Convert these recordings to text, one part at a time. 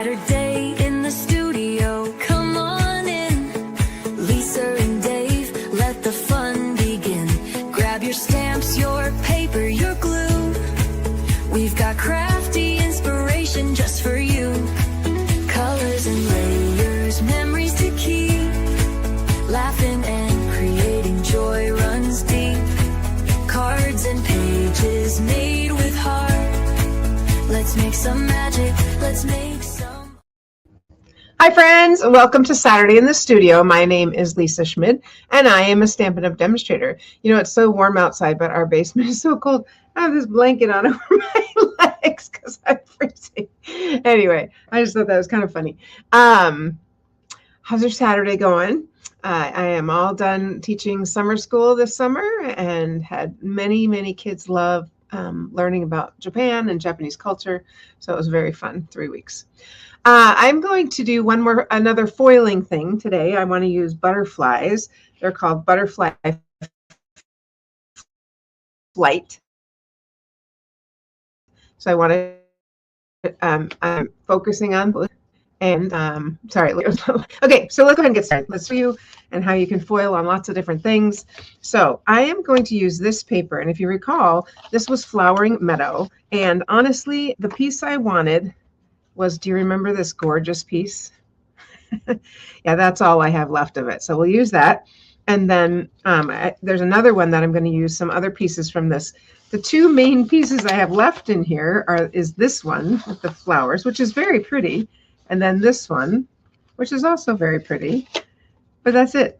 Saturday in the studio, come on in. Lisa and Dave, let the fun begin. Grab your stamps, your paper, your glue. We've got crafty inspiration just for you. Colors and layers, memories to keep. Laughing and creating joy runs deep. Cards and pages made with heart. Let's make some magic, let's make some. Hi friends, welcome to Saturday in the Studio. My name is Lisa Schmid and I am a Stampin' Up! Demonstrator. You know, it's so warm outside, but our basement is so cold. I have this blanket on over my legs because I'm freezing. Anyway, I just thought that was kind of funny. How's your Saturday going? I am all done teaching summer school this summer and had many kids love learning about Japan and Japanese culture. So it was very fun, 3 weeks. I'm going to do another foiling thing today. I want to use butterflies. They're called Butterfly Flight. So I want to, I'm focusing on blue and, sorry. Okay, so let's go ahead and get started. Let's show you and how you can foil on lots of different things. So I am going to use this paper. And if you recall, this was Flowering Meadow. And honestly, the piece I wanted was, do you remember this gorgeous piece? Yeah, that's all I have left of it. So we'll use that. And then there's another one that I'm going to use some other pieces from this. The two main pieces I have left in here is this one with the flowers, which is very pretty. And then this one, which is also very pretty. But that's it.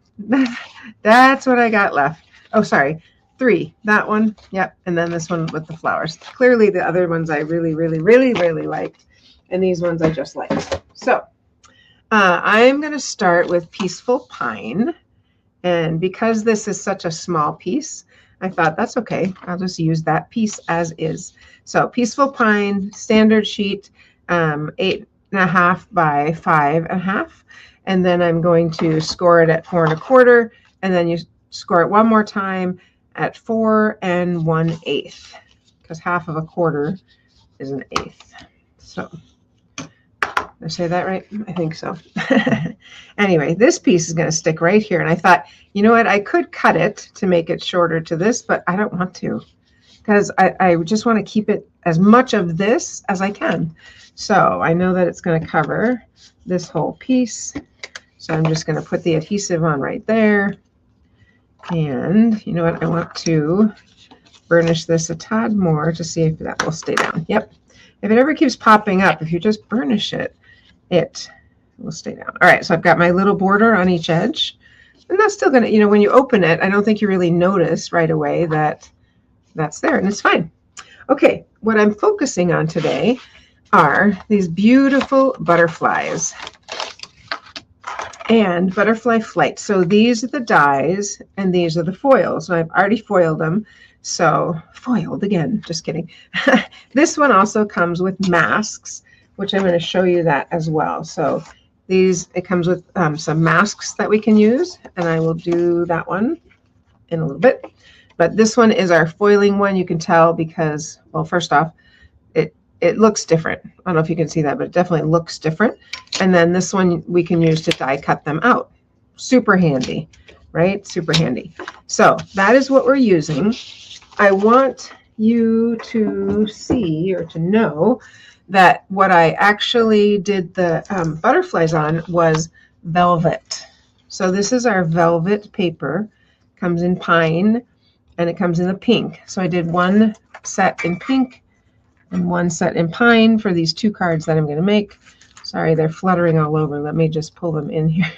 That's what I got left. Oh, sorry. 3. That one. Yep. And then this one with the flowers. Clearly the other ones I really liked. And these ones I just liked. So I'm going to start with Peaceful Pine. And because this is such a small piece, I thought that's okay. I'll just use that piece as is. So Peaceful Pine, standard sheet, 8.5 by 5.5. And then I'm going to score it at 4 1/4. And then you score it one more time at 4 1/8. Because half of a quarter is an eighth. So did I say that right? I think so. Anyway, this piece is going to stick right here. And I thought, you know what? I could cut it to make it shorter to this, but I don't want to because I just want to keep it as much of this as I can. So I know that it's going to cover this whole piece. So I'm just going to put the adhesive on right there. And you know what? I want to burnish this a tad more to see if that will stay down. Yep. If it ever keeps popping up, if you just burnish it, it will stay down. All right, so I've got my little border on each edge. And that's still going to, you know, when you open it, I don't think you really notice right away that that's there, and it's fine. Okay, what I'm focusing on today are these beautiful butterflies and Butterfly Flight. So these are the dies, and these are the foils. And I've already foiled them. So foiled again, just kidding. This one also comes with masks, which I'm going to show you that as well. So it comes with some masks that we can use, and I will do that one in a little bit. But this one is our foiling one. You can tell because, well, first off, it looks different. I don't know if you can see that, but it definitely looks different. And then this one we can use to die cut them out. Super handy, right? Super handy. So that is what we're using. I want you to see or to know that what I actually did the butterflies on was velvet. So this is our velvet paper. Comes in pine and it comes in the pink. So I did one set in pink and one set in pine for these 2 cards that I'm going to make. Sorry, they're fluttering all over. Let me just pull them in here.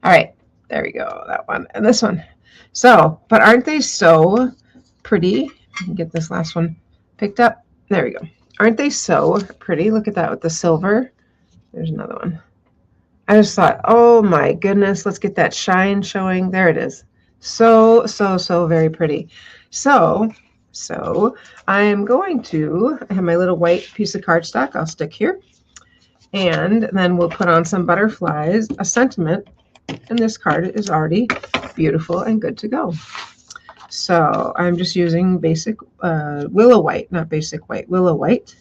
All right, there we go. That one and this one. So, but aren't they so pretty? Let me get this last one picked up. There we go. Aren't they so pretty? Look at that with the silver. There's another one. I just thought, oh my goodness, let's get that shine showing. There it is. So very pretty. So I'm going to have my little white piece of cardstock. I'll stick here. And then we'll put on some butterflies, a sentiment. And this card is already beautiful and good to go. So I'm just using basic willow white, not basic white, willow white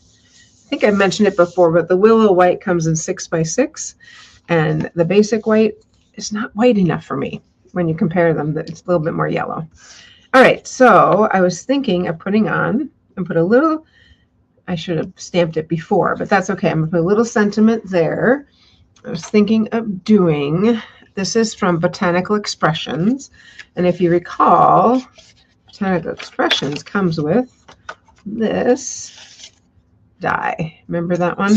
think I mentioned it before, but the Willow white comes in 6x6, and the basic white is not white enough for me. When you compare them, it's a little bit more yellow. All right, so I was thinking of putting on and put a little, I should have stamped it before, but that's okay. I'm gonna put a little sentiment there. I was thinking of doing, this is from Botanical Expressions. And if you recall, Botanical Expressions comes with this die. Remember that one?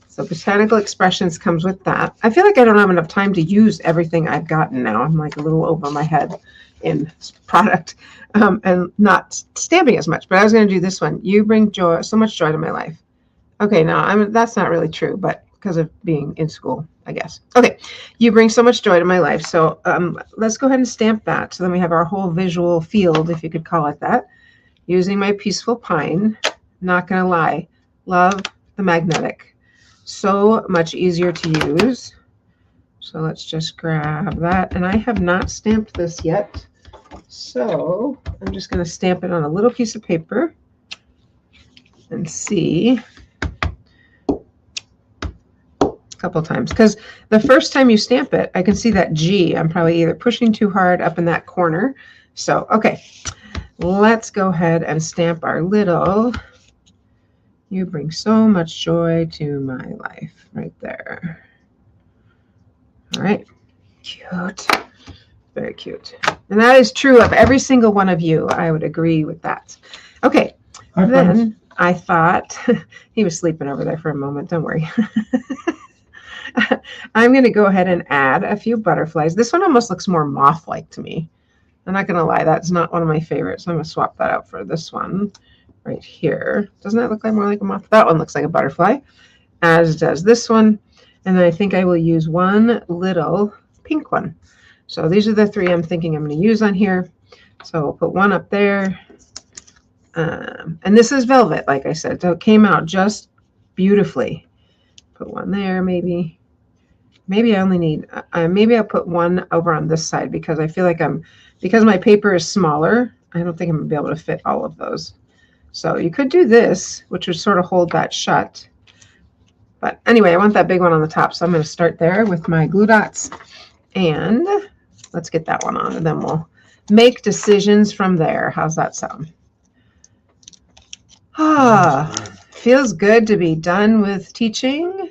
So Botanical Expressions comes with that. I feel like I don't have enough time to use everything I've gotten now. I'm like a little over my head in product and not stamping as much. But I was going to do this one. You bring joy, so much joy to my life. Okay, now that's not really true, but because of being in school, I guess. Okay, you bring so much joy to my life. So let's go ahead and stamp that. So then we have our whole visual field, if you could call it that, using my Peaceful Pine. Not going to lie, love the magnetic. So much easier to use. So let's just grab that. And I have not stamped this yet. So I'm just going to stamp it on a little piece of paper and see a couple times. Because the first time you stamp it, I can see that G. I'm probably either pushing too hard up in that corner. So, okay, let's go ahead and stamp our little, you bring so much joy to my life, right there. All right, cute, very cute. And that is true of every single one of you. I would agree with that. Okay, then I thought, he was sleeping over there for a moment, don't worry. I'm going to go ahead and add a few butterflies. This one almost looks more moth-like to me. I'm not going to lie, that's not one of my favorites. So I'm going to swap that out for this one right here. Doesn't that look like more like a moth? That one looks like a butterfly, as does this one. And then I think I will use one little pink one. So these are the three I'm thinking I'm going to use on here. So I'll put one up there. And this is velvet, like I said. So it came out just beautifully. Put one there, maybe. Maybe I only need, maybe I'll put one over on this side because I feel like because my paper is smaller, I don't think I'm going to be able to fit all of those. So you could do this, which would sort of hold that shut. But anyway, I want that big one on the top. So I'm going to start there with my glue dots. And let's get that one on. And then we'll make decisions from there. How's that sound? Ah, feels good to be done with teaching.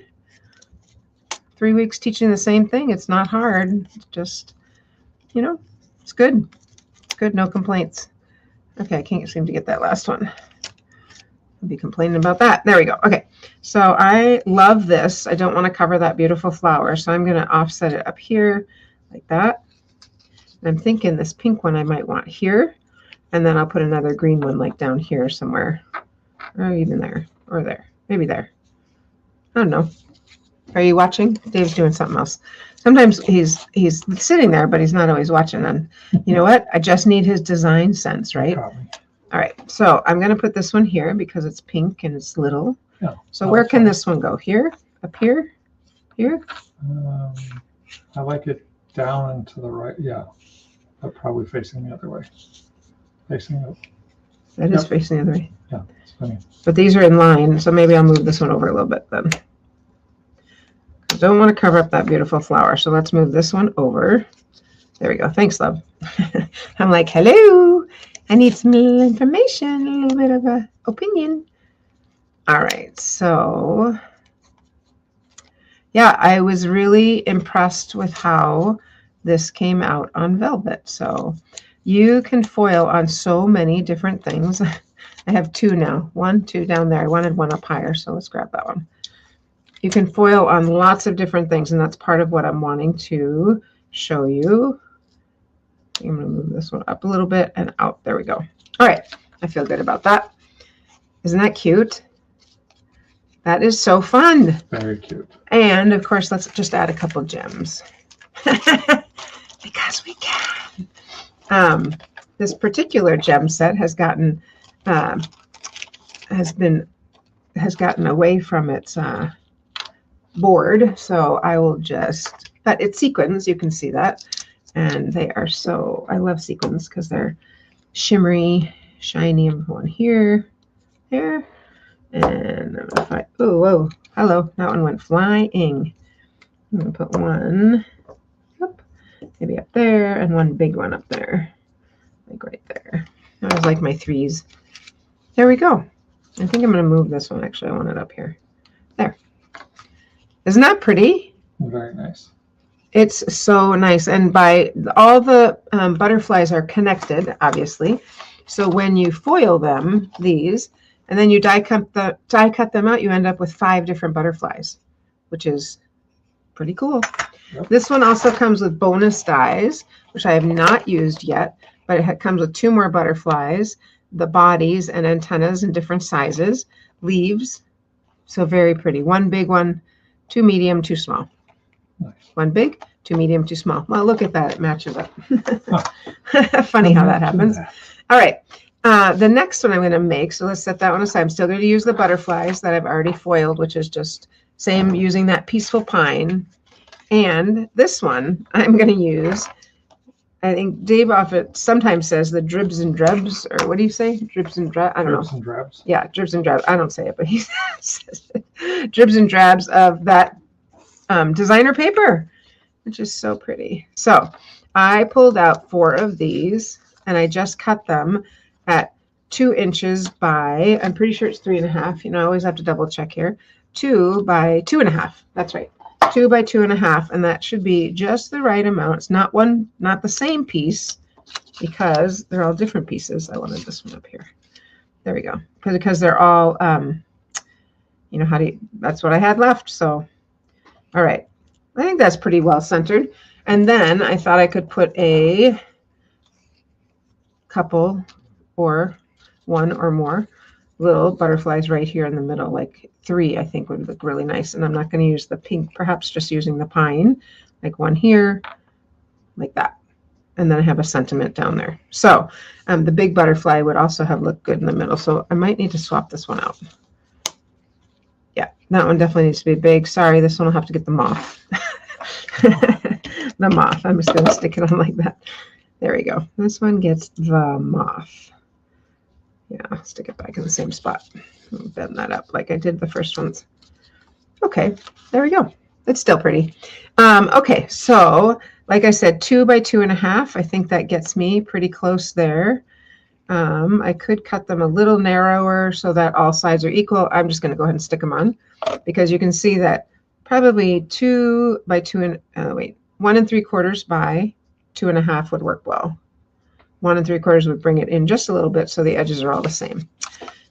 3 weeks teaching the same thing. It's not hard. It's just, you know, it's good. It's good. No complaints. Okay, I can't seem to get that last one. I'll be complaining about that. There we go. Okay, so I love this. I don't want to cover that beautiful flower, so I'm going to offset it up here like that. And I'm thinking this pink one I might want here, and then I'll put another green one like down here somewhere, or even there, or there, maybe there. I don't know. Are you watching? Dave's doing something else. Sometimes he's sitting there, but he's not always watching. And you know what? I just need his design sense, right? Probably. All right. So I'm going to put this one here because it's pink and it's little. Yeah. So where can this one go? Here? Up here? Here? I like it down and to the right. Yeah. But probably facing the other way. Facing the. That is facing the other way. Yeah. It's funny. But these are in line, so maybe I'll move this one over a little bit then. I don't want to cover up that beautiful flower, so let's move this one over. There we go. Thanks, love. I'm like, hello. I need some little information, a little bit of a opinion. All right, so yeah, I was really impressed with how this came out on velvet. So you can foil on so many different things. I have two now. 1, 2 down there. I wanted one up higher, so let's grab that one. You can foil on lots of different things, and that's part of what I'm wanting to show you. I'm going to move this one up a little bit and out. There we go. All right. I feel good about that. Isn't that cute? That is so fun. Very cute. And, of course, let's just add a couple gems. Because we can. This particular gem set has gotten has gotten away from its board, so I will just, but it's sequins, you can see that, and they are so, I love sequins because they're shimmery, shiny. I'm going here, there, And I'm gonna find, oh, whoa, hello, that one went flying. I'm gonna put one up, maybe up there, and one big one up there, like right there. I always like my threes. There we go. I think I'm gonna move this one. Actually, I want it up here. There. Isn't that pretty? Very nice. It's so nice. And by all the butterflies are connected, obviously. So when you foil them, these, and then you die cut them out, you end up with 5 different butterflies, which is pretty cool. Yep. This one also comes with bonus dies, which I have not used yet, but it comes with 2 more butterflies, the bodies and antennas in different sizes, leaves. So very pretty. 1 big one, 2 medium, 2 small. Nice. 1 big, 2 medium, 2 small. Well, look at that. It matches up. Huh. Funny how that happens. All right. The next one I'm going to make, so let's set that one aside. I'm still going to use the butterflies that I've already foiled, which is just same using that peaceful pine. And this one I'm going to use, I think Dave Offit sometimes says the dribs and drabs, or what do you say? Dribs and drabs? I don't Dribs know. and drabs. Yeah, dribs and drabs. I don't say it, but he says it. Dribs and drabs of that designer paper, which is so pretty. So I pulled out 4 of these and I just cut them at 2 inches by, I'm pretty sure it's 3.5. You know, I always have to double check here. 2 by 2.5. That's right. 2 by 2.5. And that should be just the right amount. It's not the same piece because they're all different pieces. I wanted this one up here. There we go. Because they're all, you know, that's what I had left. So, all right. I think that's pretty well centered. And then I thought I could put a couple or 1 or more little butterflies right here in the middle, like 3, I think would look really nice. And I'm not going to use the pink, perhaps just using the pine, like 1 here, like that. And then I have a sentiment down there. So the big butterfly would also have looked good in the middle. So I might need to swap this one out. Yeah, that one definitely needs to be big. Sorry, this one will have to get the moth. The moth. I'm just going to stick it on like that. There we go. This one gets the moth. Yeah, stick it back in the same spot. Bend that up like I did the first ones. Okay, there we go. It's still pretty. Okay, so like I said, 2 by 2.5. I think that gets me pretty close there. I could cut them a little narrower so that all sides are equal. I'm just going to go ahead and stick them on because you can see that probably 2 by 2 and 1 3/4 by 2.5 would work well. 1 3/4 would bring it in just a little bit so the edges are all the same.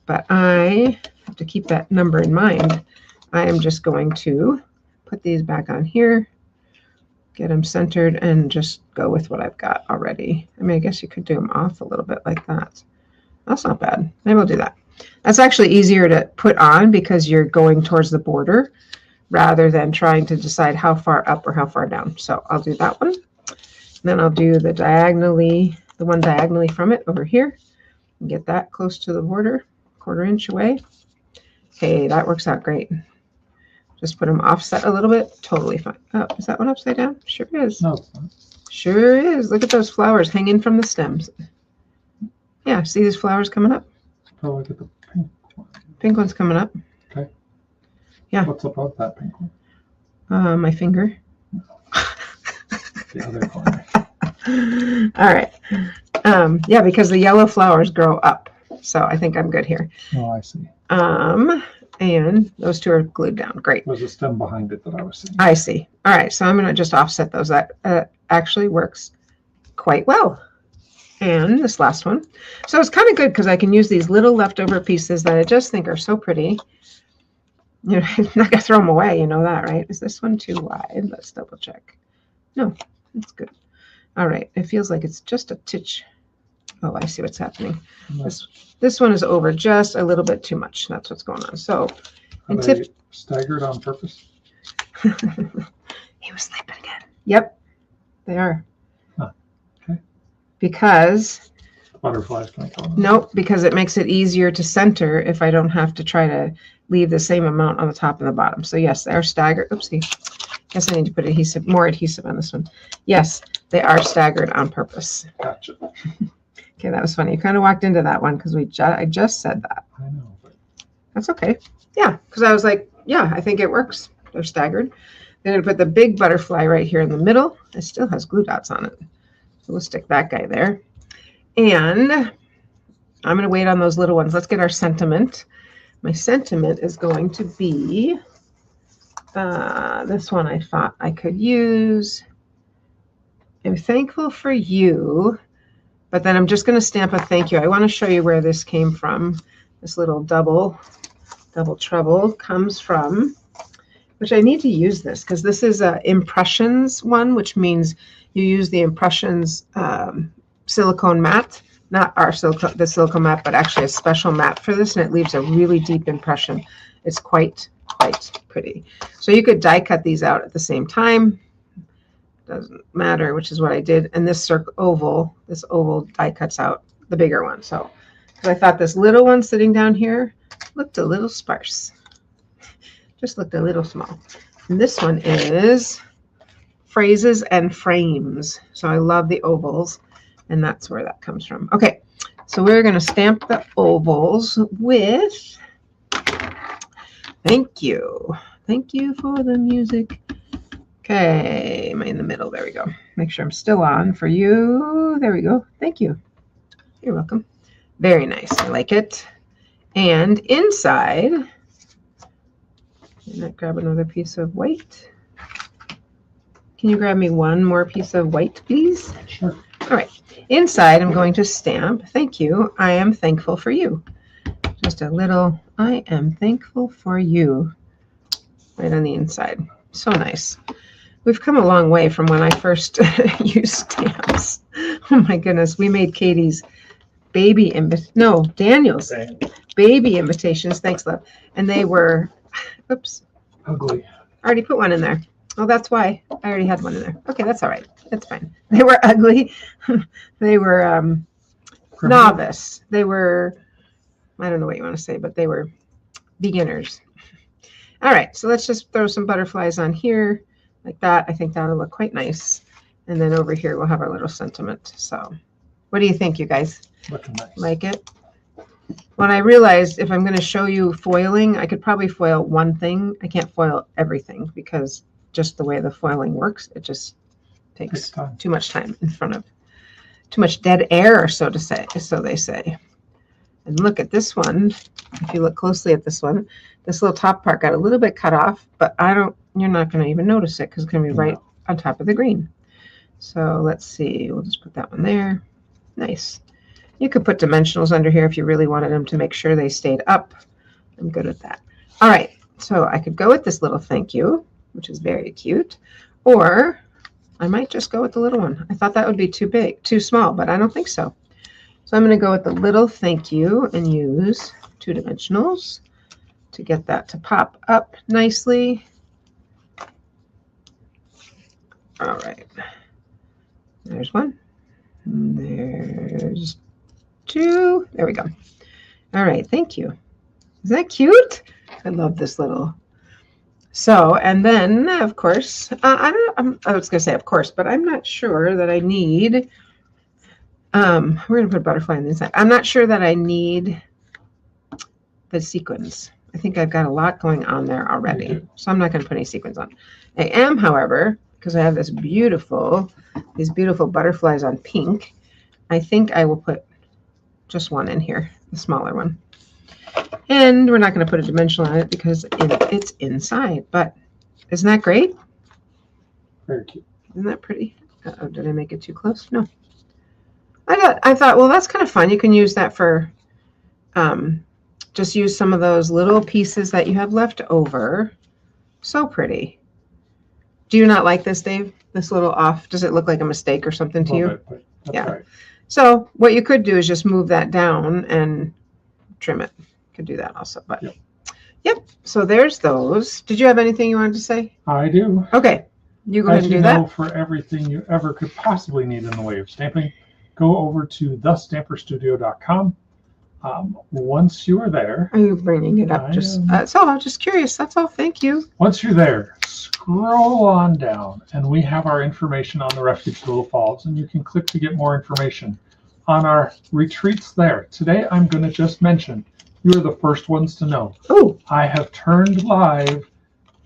But I have to keep that number in mind. I am just going to put these back on here, get them centered, and just go with what I've got already. I mean, I guess you could do them off a little bit like that. That's not bad. Maybe I'll do that. That's actually easier to put on because you're going towards the border rather than trying to decide how far up or how far down. So I'll do that one. And then I'll do the one diagonally from it over here and get that close to the border, 1/4 inch away. Okay, that works out great. Just put them offset a little bit. Totally fine. Oh, is that one upside down? Sure is. No, it's not. Sure is. Look at those flowers hanging from the stems. Yeah, see these flowers coming up? Oh, look at the pink one. Pink one's coming up. Okay. Yeah. What's above that pink one? My finger. The other corner. All right. Yeah, because the yellow flowers grow up. So I think I'm good here. Oh, I see. And those 2 are glued down. Great. There's a stem behind it that I was seeing. I see. All right. So I'm going to just offset those. That actually works quite well. And this last one. So it's kind of good because I can use these little leftover pieces that I just think are so pretty. You know, I'm not going to throw them away. You know that, right? Is this one too wide? Let's double check. No, it's good. All right. It feels like it's just a titch. Oh, I see what's happening. This one is over just a little bit too much. That's what's going on. So, Are they staggered on purpose? He was sleeping again. Yep, they are. Huh. Okay. Because Butterflies can come. nope, because it makes it easier to center if I don't have to try to leave the same amount on the top and the bottom. So yes, they are staggered. Oopsie. Guess I need to put more adhesive on this one. Yes, they are staggered on purpose. Gotcha. Okay, that was funny. You kind of walked into that one because I just said that. I know, but That's okay. Yeah, because I was like, yeah, I think it works. They're staggered. Then I put the big butterfly right here in the middle. It still has glue dots on it. So we'll stick that guy there. And I'm going to wait on those little ones. Let's get our sentiment. My sentiment is going to be this one I thought I could use. I'm thankful for you, but then I'm just going to stamp a thank you. I want to show you where this came from. This little double trouble comes from, which I need to use this because this is a impressions one, which means you use the impressions silicone mat, not our the silicone mat, but actually a special mat for this, and it leaves a really deep impression. It's quite pretty. So you could die cut these out at the same time. Doesn't matter, which is what I did. And this oval die cuts out the bigger one. So I thought this little one sitting down here looked a little sparse. Just looked a little small. And this one is phrases and frames. So I love the ovals, and that's where that comes from. Okay, so we're going to stamp the ovals with thank you. Thank you for the music. Okay, am I in the middle? There we go. Make sure I'm still on for you. There we go. Thank you. You're welcome. Very nice. I like it. And inside, can I grab another piece of white? Can you grab me one more piece of white, please? Sure. All right. Inside, I'm going to stamp, thank you. I am thankful for you. Just a little, I am thankful for you. Right on the inside. So nice. We've come a long way from when I first used stamps. Oh my goodness. We made Katie's Daniel's baby invitations. Thanks, love. And they were, oops. Ugly. I already put one in there. Oh, that's why. I already had one in there. Okay, that's all right. That's fine. They were ugly. They were novice. They were, I don't know what you want to say, but they were beginners. All right, so let's just throw some butterflies on here like that. I think that'll look quite nice. And then over here, we'll have our little sentiment. So what do you think, you guys? Looking nice. Like it? When I realized if I'm going to show you foiling, I could probably foil one thing. I can't foil everything because just the way the foiling works, it just takes too much time in front of, too much dead air, so to say, so they say. And look at this one. If you look closely at this one, this little top part got a little bit cut off, but you're not going to even notice it because it's going to be right on top of the green. So let's see. We'll just put that one there. Nice. You could put dimensionals under here if you really wanted them to make sure they stayed up. I'm good with that. All right. So I could go with this little thank you, which is very cute, or I might just go with the little one. I thought that would be too big, too small, but I don't think so. So I'm going to go with the little thank you and use 2 dimensionals to get that to pop up nicely. All right. There's one. And there's 2. There we go. All right. Thank you. Is that cute? I love this little. So, and then of course, I was going to say of course, but I'm not sure that I need, we're going to put a butterfly on the inside. I'm not sure that I need the sequins. I think I've got a lot going on there already. So I'm not going to put any sequins on. I am, however, because I have these beautiful butterflies on pink, I think I will put just one in here, the smaller one. And we're not going to put a dimensional on it because it's inside. But isn't that great? Very cute. Isn't that pretty? Uh-oh, did I make it too close? No. I thought, well, that's kind of fun. You can use that for, just use some of those little pieces that you have left over. So pretty. Do you not like this, Dave? This little off? Does it look like a mistake or something to you? Bit, but yeah. Right. So what you could do is just move that down and trim it. Could do that also, but yep. So there's those. Did you have anything you wanted to say? I do. Okay, you go ahead and do that. For everything you ever could possibly need in the way of stamping, go over to thestamperstudio.com. Once you are there, are you bringing it up? I'm just curious. That's all. Thank you. Once you're there, scroll on down, and we have our information on the Refuge Little Falls, and you can click to get more information on our retreats there. Today, I'm going to just mention you are the first ones to know. Oh, I have turned live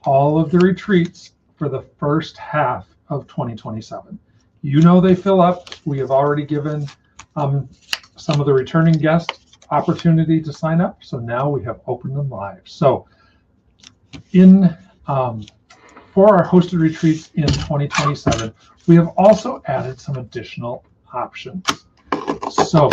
all of the retreats for the first half of 2027. You know they fill up. We have already given some of the returning guests opportunity to sign up. So now we have opened them live. So in for our hosted retreats in 2027, we have also added some additional options. So,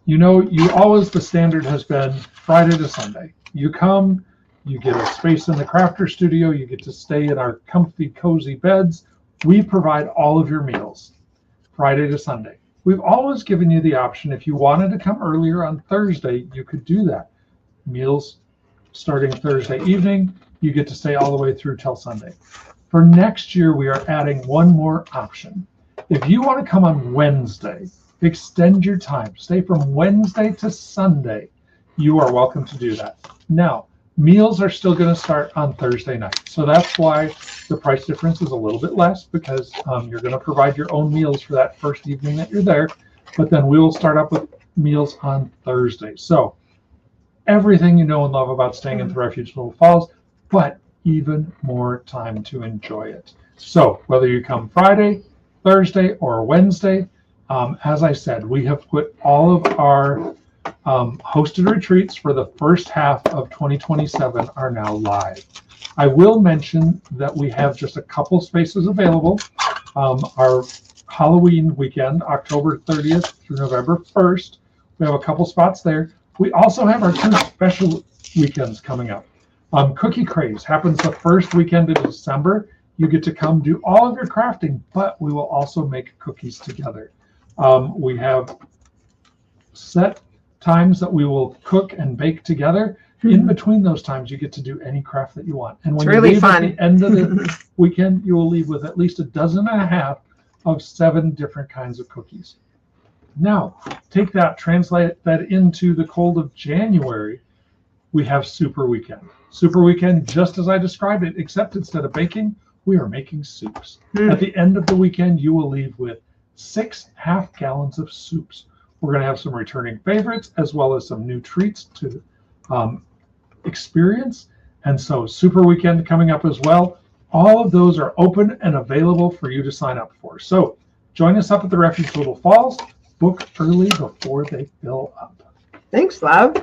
you know, the standard has been Friday to Sunday. You come, you get a space in the crafter studio, you get to stay in our comfy, cozy beds. We provide all of your meals Friday to Sunday. We've always given you the option, if you wanted to come earlier on Thursday, you could do that. Meals starting Thursday evening, you get to stay all the way through till Sunday. For next year, we are adding one more option. If you want to come on Wednesday, extend your time, stay from Wednesday to Sunday, you are welcome to do that. Now, meals are still going to start on Thursday night. So that's why the price difference is a little bit less, because you're going to provide your own meals for that first evening that you're there. But then we will start up with meals on Thursday. So everything you know and love about staying at the Refuge Little Falls, but even more time to enjoy it. So whether you come Friday, Thursday, or Wednesday, as I said, we have put all of our hosted retreats for the first half of 2027 are now live. I will mention that we have just a couple spaces available. Our Halloween weekend, October 30th through November 1st, we have a couple spots there. We also have our 2 special weekends coming up. Cookie Craze happens the first weekend of December. You get to come do all of your crafting, but we will also make cookies together. We have set times that we will cook and bake together. In between those times, you get to do any craft that you want. And when you leave at the end of the weekend, you will leave with at least 1.5 dozen of 7 different kinds of cookies. Now, take that, translate that into the cold of January. We have Super Weekend. Super Weekend, just as I described it, except instead of baking, we are making soups. At the end of the weekend, you will leave with 6 half-gallons of soups. We're going to have some returning favorites as well as some new treats to experience. And so Super Weekend coming up as well. All of those are open and available for you to sign up for. So join us up at the Refuge Little Falls. Book early before they fill up. thanks, love.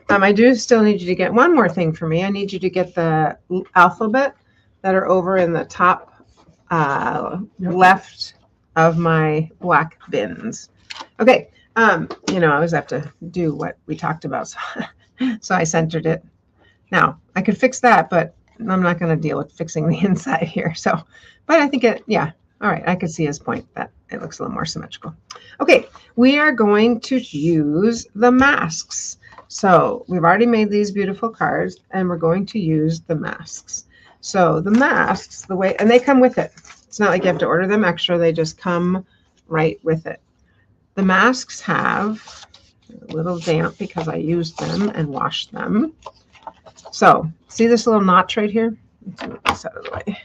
I do still need you to get one more thing for me. I need you to get the alphabet that are over in the top left of my black bins. Okay. You know, I always have to do what we talked about. So I centered it. Now I could fix that, but I'm not going to deal with fixing the inside here. So, but I think yeah. All right. I could see his point that it looks a little more symmetrical. Okay. We are going to use the masks. So we've already made these beautiful cards and we're going to use the masks. So the masks, and they come with it. It's not like you have to order them extra. They just come right with it. The masks have a little damp because I used them and washed them. So see this little notch right here? Let's move this out of the way.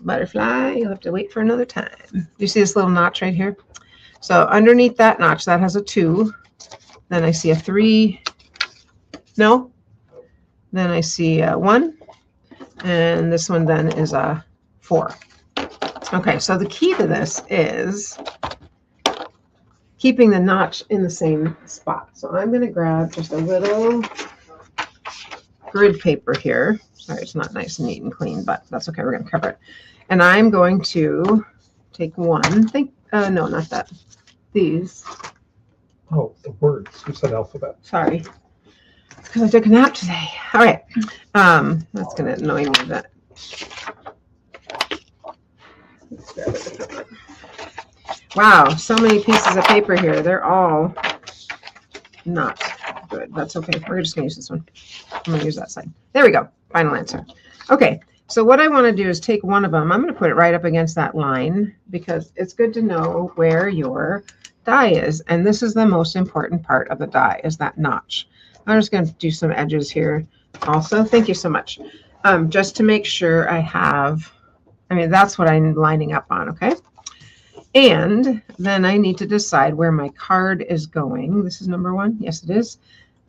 Butterfly, you'll have to wait for another time. Do you see this little notch right here? So underneath that notch, that has a 2. Then I see a 3. No. Then I see a 1. And this one then is a 4. Okay, so the key to this is keeping the notch in the same spot. So I'm going to grab just a little grid paper here. Sorry, it's not nice and neat and clean, but that's okay. We're going to cover it. And I'm going to take one. No, not that. These. Oh, the words. You said alphabet. Sorry. Because I took a nap today. All right. That's going to annoy me a bit. Let's grab a different one. Wow, so many pieces of paper here. They're all not good. That's okay. We're just going to use this one. I'm going to use that side. There we go. Final answer. Okay, so what I want to do is take one of them. I'm going to put it right up against that line because it's good to know where your die is. And this is the most important part of the die, is that notch. I'm just going to do some edges here also. Thank you so much. Just to make sure I have, that's what I'm lining up on, okay? And then I need to decide where my card is going. This is number 1. Yes, it is.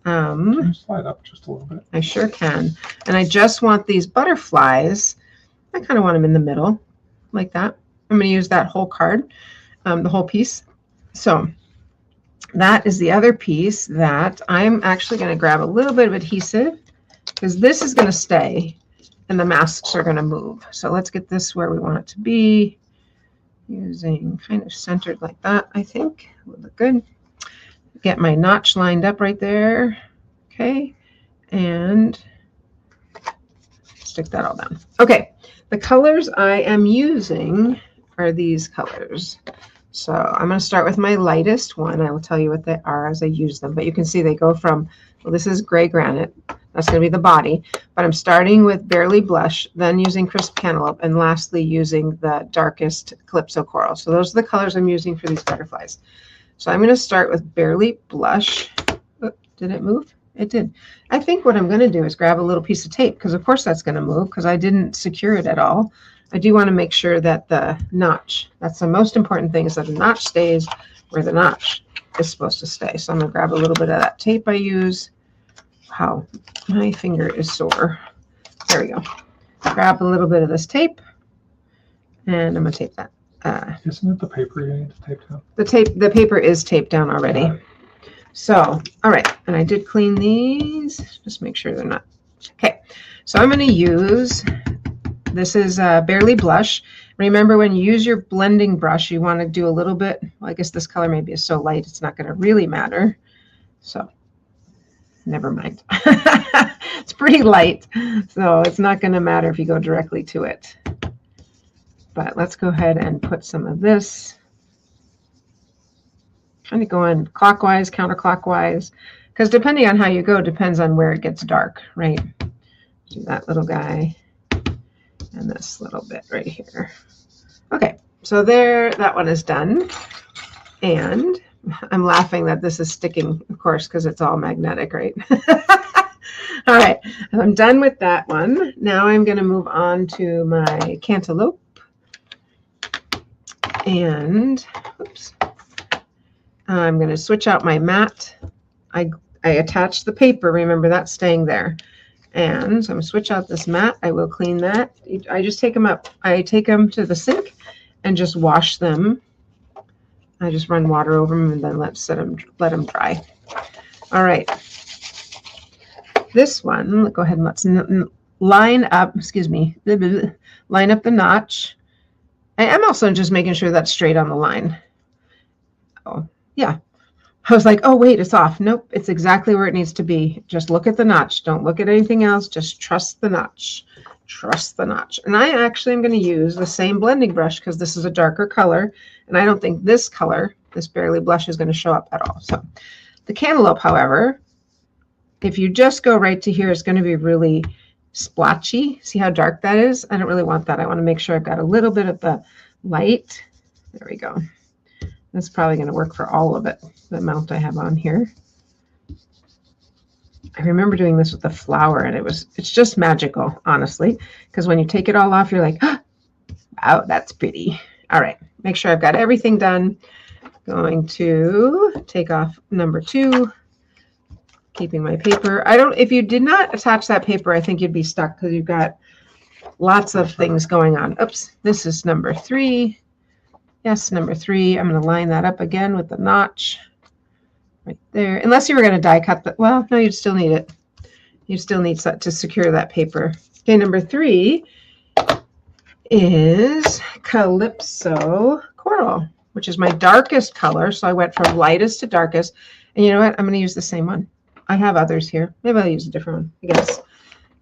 Can you slide up just a little bit? I sure can. And I just want these butterflies. I kind of want them in the middle like that. I'm going to use that whole card, the whole piece. So that is the other piece that I'm actually going to grab a little bit of adhesive because this is going to stay and the masks are going to move. So let's get this where we want it to be, using kind of centered like that. I think would look good. Get my notch lined up right there. Okay. And stick that all down. Okay. The colors I am using are these colors. So I'm going to start with my lightest one. I will tell you what they are as I use them, but you can see they go from, well, this is gray granite. That's going to be the body, but I'm starting with Barely Blush, then using Crisp Cantaloupe, and lastly using the darkest Calypso Coral. So those are the colors I'm using for these butterflies. So I'm going to start with Barely Blush. Oh, did it move? It did. I think what I'm going to do is grab a little piece of tape, because of course that's going to move because I didn't secure it at all. I do want to make sure that the notch, that's the most important thing, is that the notch stays where the notch is supposed to stay. So I'm going to grab a little bit of that tape I use. Wow, my finger is sore. There we go. Grab a little bit of this tape, and I'm going to tape that. Isn't it the paper you need to tape down? The paper is taped down already. So, all right, and I did clean these. Just make sure they're not. Okay, so I'm going to use, this is Barely Blush. Remember, when you use your blending brush, you want to do a little bit. Well, I guess this color maybe is so light, it's not going to really matter. So, never mind. It's pretty light, so it's not going to matter if you go directly to it. But let's go ahead and put some of this. Kind of going clockwise, counterclockwise, because depending on how you go depends on where it gets dark, right? Do that little guy and this little bit right here. Okay, so there, that one is done. And I'm laughing that this is sticking, of course, because it's all magnetic, right? All right, I'm done with that one. Now I'm going to move on to my cantaloupe. And, oops. I'm going to switch out my mat. I attached the paper. Remember, that's staying there. And so I'm going to switch out this mat. I will clean that. I just take them up. I take them to the sink and just wash them. I just run water over them and then let them dry. All right. This one, go ahead and let's line up, excuse me, line up the notch. I am also just making sure that's straight on the line. Oh, yeah. I was like, oh, wait, it's off. Nope, it's exactly where it needs to be. Just look at the notch. Don't look at anything else. Just trust the notch. Trust the notch. And I actually am going to use the same blending brush because this is a darker color. And I don't think this color, this Barely Blush, is going to show up at all. So the cantaloupe, however, if you just go right to here, it's going to be really splotchy. See how dark that is? I don't really want that. I want to make sure I've got a little bit of the light. There we go. That's probably going to work for all of it, the amount I have on here. I remember doing this with the flower, and it's just magical, honestly, because when you take it all off, you're like, oh, wow, that's pretty. All right, make sure I've got everything done. Going to take off number 2, keeping my paper. If you did not attach that paper, I think you'd be stuck because you've got lots of things going on. Oops, this is number 3. Yes, number 3. I'm going to line that up again with the notch right there. Unless you were going to die cut the, well, no, you'd still need it. You still need to secure that paper. Okay, number 3 is Calypso Coral, which is my darkest color. So I went from lightest to darkest. And you know what? I'm going to use the same one. I have others here. Maybe I'll use a different one, I guess.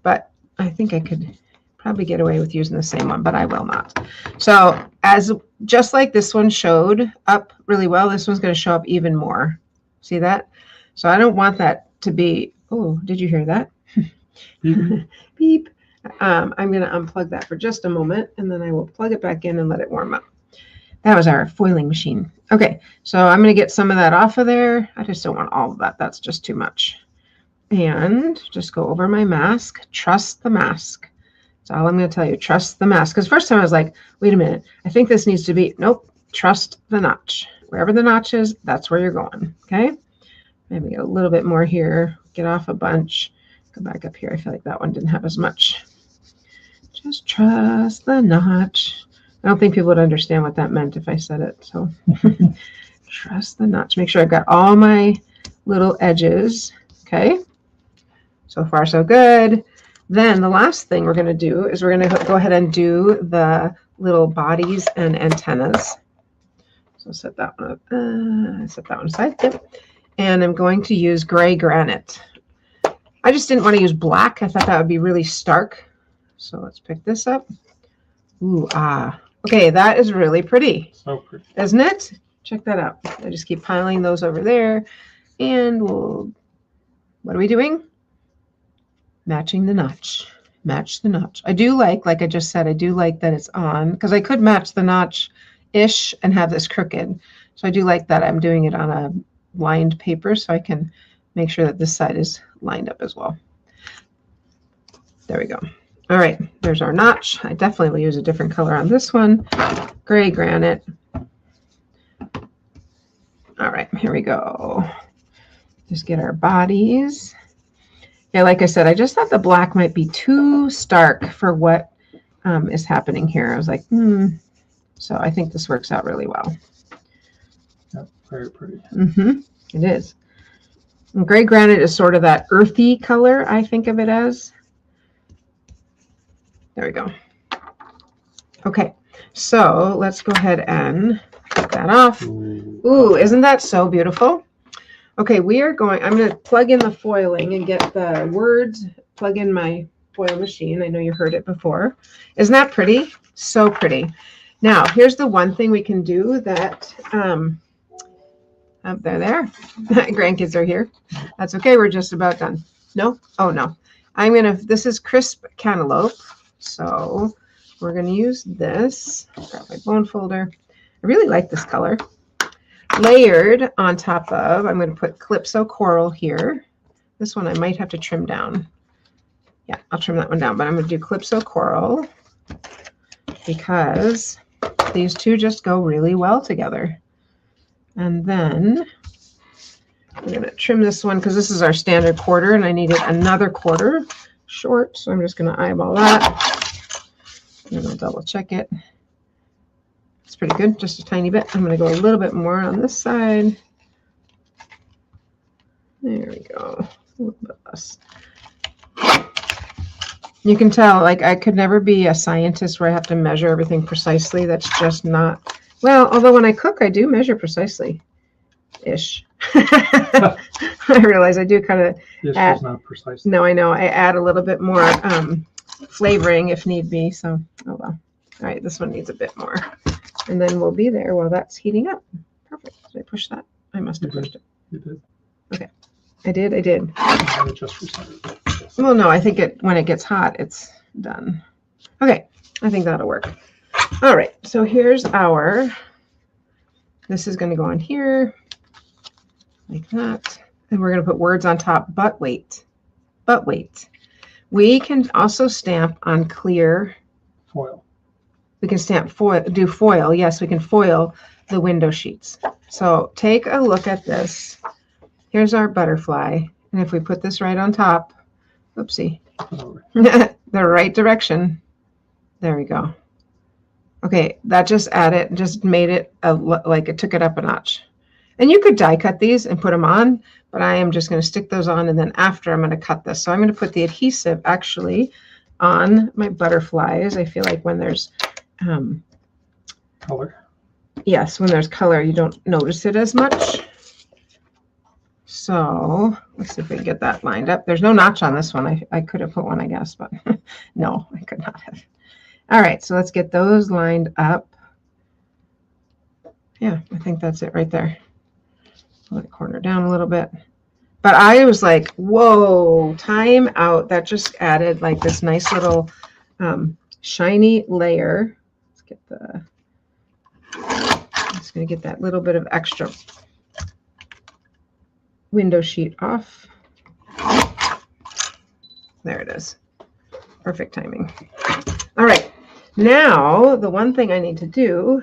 But I think I could probably get away with using the same one, but I will not. So just like this one showed up really well, this one's going to show up even more. See that? So I don't want that to be, oh, did you hear that? Beep. I'm going to unplug that for just a moment, and then I will plug it back in and let it warm up. That was our foiling machine. Okay, so I'm going to get some of that off of there. I just don't want all of that. That's just too much. And just go over my mask. Trust the mask. That's all I'm going to tell you. Trust the mask. Because first time I was like, wait a minute. I think this needs to be, nope. trust the notch. Wherever the notch is, that's where you're going, okay? Maybe get a little bit more here, get off a bunch, go back up here. I feel like that one didn't have as much. Just trust the notch. I don't think people would understand what that meant if I said it, so trust the notch. Make sure I've got all my little edges, okay? So far, so good. Then the last thing we're going to do is we're going to go ahead and do the little bodies and antennas. So set that one up. Set that one aside. Yep. And I'm going to use gray granite. I just didn't want to use black. I thought that would be really stark. So let's pick this up. Ooh, okay, that is really pretty. So pretty. Isn't it? Check that out. I just keep piling those over there. And we'll, what are we doing? Matching the notch. Match the notch. I do like I just said, I do like that it's on, because I could match the notch-ish and have this crooked. So I do like that I'm doing it on a lined paper so I can make sure that this side is lined up as well. There we go. All right, there's our notch. I definitely will use a different color on this one. Gray granite. All right, here we go. Just get our bodies. Yeah, like I said, I just thought the black might be too stark for what is happening here. I was like, So I think this works out really well. Yep, very pretty. It is. And gray granite is sort of that earthy color, I think of it as. There we go. Okay, so let's go ahead and take that off. Ooh, isn't that so beautiful? Okay, I'm going to plug in the foiling and get the words, plug in my foil machine. I know you heard it before. Isn't that pretty? So pretty. Now, here's the one thing we can do that, there. Grandkids are here. That's okay. We're just about done. No? Oh, no. This is crisp cantaloupe. So we're going to use this. Grab my bone folder. I really like this color. Layered on top of, I'm going to put Calypso Coral here. This one I might have to trim down. Yeah, I'll trim that one down, but I'm going to do Calypso Coral because these two just go really well together. And then I'm going to trim this one because this is our standard quarter and I needed another quarter short. So I'm just going to eyeball that and I'll double check it. It's pretty good, just a tiny bit. I'm going to go a little bit more on this side. There we go. A little bit less. You can tell, like, I could never be a scientist where I have to measure everything precisely. That's just not, well, although when I cook, I do measure precisely-ish. I realize I do kind of add, is not precise. No, I know. I add a little bit more flavoring if need be. So, oh well. All right, this one needs a bit more. And then we'll be there while that's heating up. Perfect. Did I push that? I must have pushed it. You did. Okay. I did. I just reset it. Well, no, I think when it gets hot, it's done. Okay. I think that'll work. All right. So here's this is going to go on here like that. And we're going to put words on top, but wait. We can also stamp on clear Foil. We can do foil. Yes, we can foil the window sheets. So take a look at this. Here's our butterfly. And if we put this right on top, oopsie, the right direction. There we go. Okay, that just made it like it took it up a notch. And you could die cut these and put them on, but I am just going to stick those on and then after I'm going to cut this. So I'm going to put the adhesive actually on my butterflies. I feel like when there's color. Yes, when there's color, you don't notice it as much. So let's see if we can get that lined up. There's no notch on this one. I could have put one, I guess, but no, I could not have. All right, so let's get those lined up. Yeah, I think that's it right there. Pull the corner down a little bit. But I was like, whoa, time out. That just added like this nice little shiny layer. I'm just going to get that little bit of extra window sheet off. There it is. Perfect timing. All right. Now, the one thing I need to do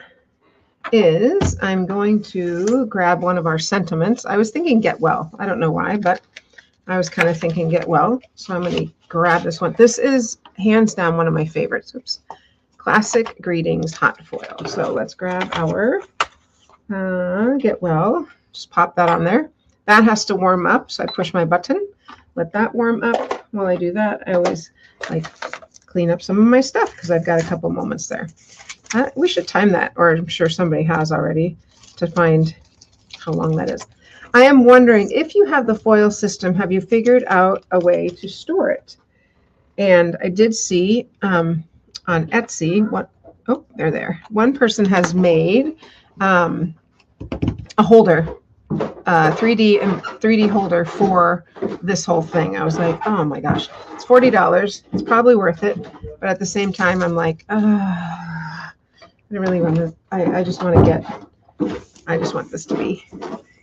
is I'm going to grab one of our sentiments. I was thinking Get Well. I don't know why, but I was kind of thinking Get Well. So I'm going to grab this one. This is hands down one of my favorites. Oops. Classic Greetings Hot Foil. So let's grab our Get Well. Just pop that on there. That has to warm up. So I push my button, let that warm up. While I do that, I always like clean up some of my stuff because I've got a couple moments there. We should time that, or I'm sure somebody has already, to find how long that is. I am wondering if you have the foil system, have you figured out a way to store it? And I did see on Etsy, they're there. One person has made a holder, 3D holder for this whole thing. I was like, oh my gosh, it's $40. It's probably worth it. But at the same time, I'm like, I really want to, I just want this to be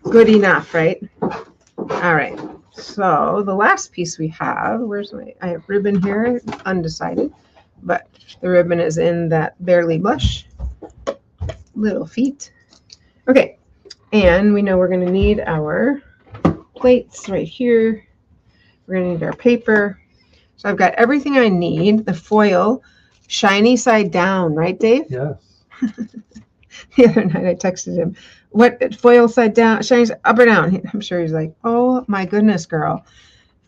good enough, right? All right. So the last piece we have, I have ribbon here, undecided, but the ribbon is in that Barely Blush, Little Feet. Okay. And we know we're going to need our plates right here. We're going to need our paper. So I've got everything I need. The foil, shiny side down, right, Dave? Yes. The other night I texted him, what foil side down, shiny up or down? I'm sure he's like, oh my goodness, girl.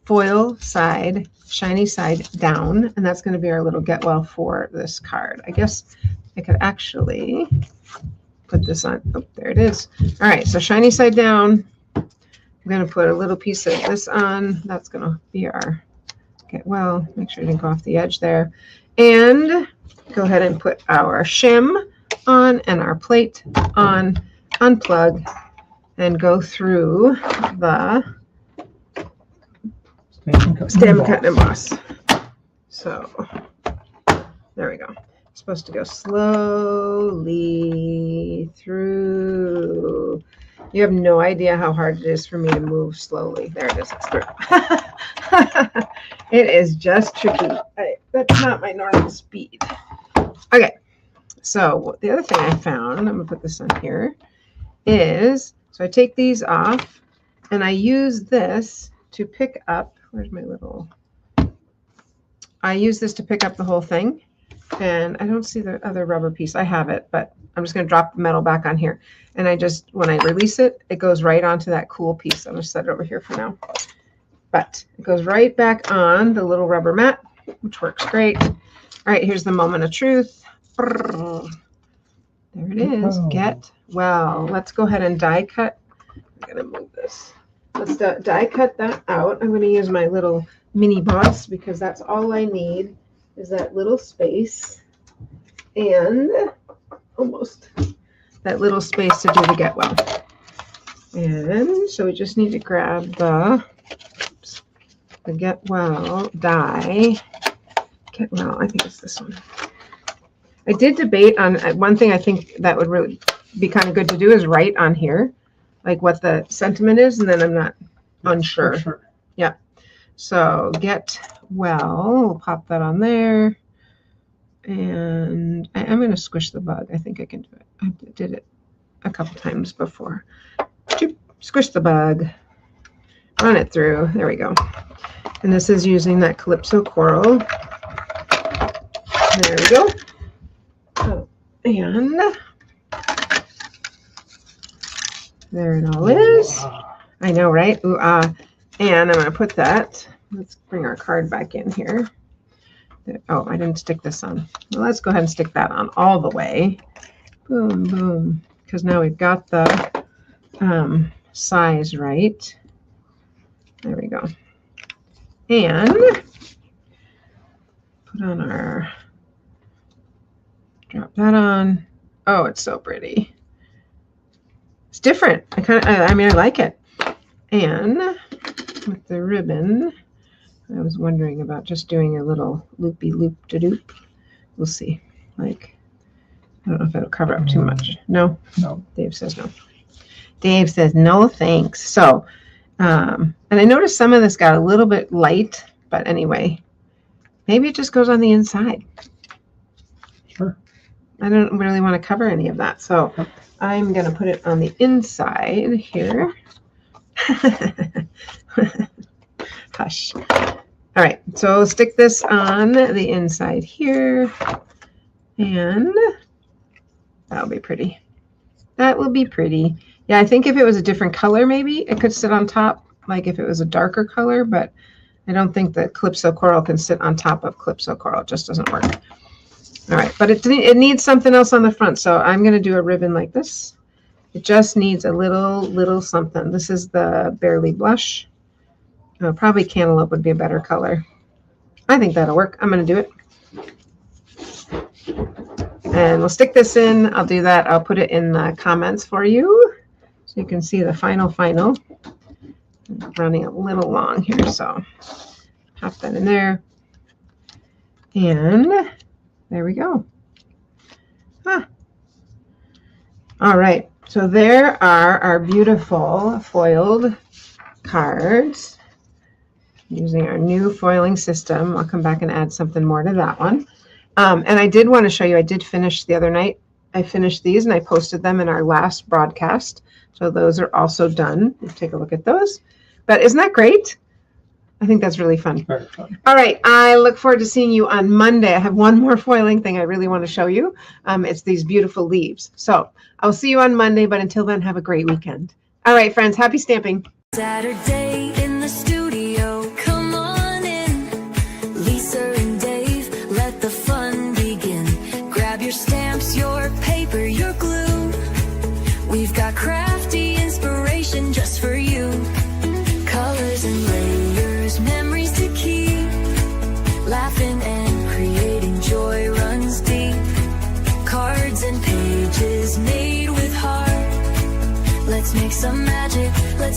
Foil side, shiny side down. And that's going to be our little Get Well for this card. I guess I could actually put this on. Oh, there it is. All right. So shiny side down. I'm going to put a little piece of this on. That's going to be our Get Well. Make sure it didn't go off the edge there. And go ahead and put our shim on and our plate on, unplug, and go through the stamp cut and emboss. So there we go. It's supposed to go slowly through. You have no idea how hard it is for me to move slowly. There it is. It's through. It is just tricky. That's not my normal speed. Okay. So the other thing I found, I'm going to put this on here, is, so I take these off and I use this to pick up, where's my little, I use this to pick up the whole thing. And I don't see the other rubber piece. I have it, but I'm just going to drop the metal back on here. And I just, when I release it, it goes right onto that cool piece. I'm going to set it over here for now. But it goes right back on the little rubber mat, which works great. All right, here's the moment of truth. There it is. Get Well. Let's go ahead and die cut. I'm going to move this. Let's die cut that out. I'm going to use my little mini boss because that's all I need is that little space and almost that little space to do the Get Well. And so we just need to grab the Get Well die. Get Well, I think it's this one. I did debate on one thing. I think that would really be kind of good to do is write on here, like what the sentiment is, and then I'm not unsure. Sure. Yeah. So Get Well, we'll pop that on there. And I'm going to squish the bug. I think I can do it. I did it a couple times before. Squish the bug. Run it through. There we go. And this is using that Calypso Coral. There we go. Oh, and there it all is. I know, right? Ooh, and I'm going to put that. Let's bring our card back in here. Oh, I didn't stick this on. Well, let's go ahead and stick that on all the way. Boom, boom. Because now we've got the size right. There we go. And put on our, drop that on. Oh, it's so pretty. It's different. I mean, I like it. And with the ribbon, I was wondering about just doing a little loopy loop-de-doop. We'll see. Like, I don't know if it'll cover up too much. No? No. Dave says no. Dave says no thanks. So, and I noticed some of this got a little bit light, but anyway, maybe it just goes on the inside. Sure. I don't really want to cover any of that. So I'm going to put it on the inside here. Hush. All right, so I'll stick this on the inside here, and that'll be pretty. That will be pretty. Yeah, I think if it was a different color, maybe it could sit on top, like if it was a darker color, but I don't think that Calypso Coral can sit on top of Calypso Coral. It just doesn't work. All right, but it needs something else on the front, so I'm going to do a ribbon like this. It just needs a little something. This is the Barely Blush. Oh, probably Cantaloupe would be a better color. I think that'll work. I'm going to do it. And we'll stick this in. I'll do that. I'll put it in the comments for you so you can see the final. I'm running a little long here, so pop that in there. And there we go. All right. So there are our beautiful foiled cards. Using our new foiling system. I'll come back and add something more to that one. And I did want to show you, I did finish the other night. I finished these and I posted them in our last broadcast. So those are also done. Let's take a look at those. But isn't that great? I think that's really fun. Very fun. All right. I look forward to seeing you on Monday. I have one more foiling thing I really want to show you. It's these beautiful leaves. So I'll see you on Monday, but until then, have a great weekend. All right, friends. Happy stamping. Saturday in the studio, come on in. Lisa and Dave, let the fun begin. Grab your stamps, your paper, your glue. We've got crafty inspiration just for you. Colors and layers, memories to keep. Laughing and creating joy runs deep. Cards and pages made with heart. Let's make some magic. Let's